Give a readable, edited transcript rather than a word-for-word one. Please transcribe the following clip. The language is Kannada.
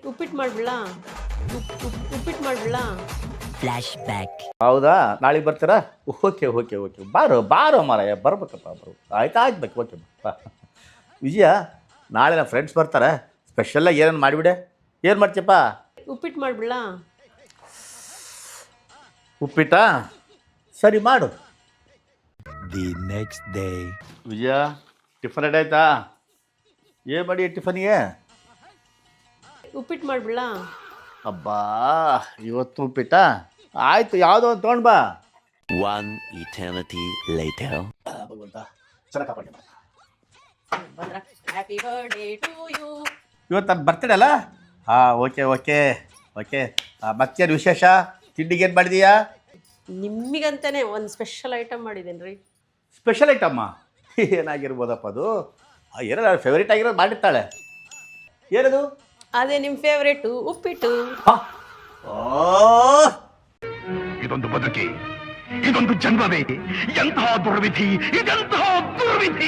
ಉಪ್ಪಿಟ್ಟು ಮಾಡ್ಬಿಡ್ಲಾ ಉಪ್ಪಿಟ್ಟು ಮಾಡ್ಬಿಡ್ಲಾ ಫ್ಲಾಶ್ ಬ್ಯಾಕ್. ಹೌದಾ, ನಾಳೆಗೆ ಬರ್ತೀರಾ? ಓಕೆ ಓಕೆ ಓಕೆ, ಬಾರೋ ಬಾರೋ ಮಾರಾಯ, ಬರ್ಬೇಕಪ್ಪ ಬರು. ಆಯ್ತು ಓಕೆ ಬಾ. ವಿಜಯ, ನಾಳೆ ನಮ್ಮ ಫ್ರೆಂಡ್ಸ್ ಬರ್ತಾರೆ, ಸ್ಪೆಷಲಾಗಿ ಏನೇನು ಮಾಡಿಬಿಡೆ. ಏನು ಮಾಡ್ತೀಯಪ್ಪ? ಉಪ್ಪಿಟ್ಟು ಮಾಡ್ಬಿಡ್ಲಾ? ಉಪ್ಪಿಟ್ಟಾ? ಸರಿ ಮಾಡು. The next day. Vijaya, tiffin ready ಆಯ್ತಾ? ಏನು ಮಾಡಿ ಟಿಫನಿಗೆ? ಉಪ್ಪಿಟ್ಟು ಮಾಡ್ಬಿಡ್ಲಾ? ಅಬ್ಬಾ, ಇವತ್ತು ಉಪ್ಪಿಟ್ಟ? ಆಯಿತು, ಯಾವುದೋ ಒಂದು ತೊಗೊಂಡು ಬಾ. One eternity later. ಭಗವಂತ ಚೆನ್ನಾಗಿ ಕಾಪಾಡಿ. Happy birthday to you. ಇವತ್ತು ನಾನು ಬರ್ತಡೇ ಅಲ್ಲ? ಹಾಂ, ಓಕೆ ಓಕೆ ಓಕೆ. ಮತ್ತೇನು ವಿಶೇಷ? ತಿಂಡಿಗೆ ಏನು ಮಾಡಿದೀಯಾ? ನಿಮಗಂತಾನೆ ಒಂದು ಸ್ಪೆಷಲ್ ಐಟಮ್ ಮಾಡಿದ್ದೇನೆ ರೀ. Special item? ಏನಾಗಿರ್ಬೋದಪ್ಪ ಅದು? ಏನೋ ಫೇವ್ರೇಟ್ ಆಗಿರೋದು ಮಾಡಿರ್ತಾಳೆ. ಏನದು? ಅದೇ ನಿಮ್ಮ ಫೇವ್ರೇಟು ಉಪ್ಪಿಟ್ಟು. ಇದೊಂದು ಬದುಕಿ, ಇದೊಂದು ಜನ್ಮವೇ, ಎಂತಹ ದುರ್ವಿಧಿ, ಇದೆಂತಹ ದುರ್ವಿಧಿ.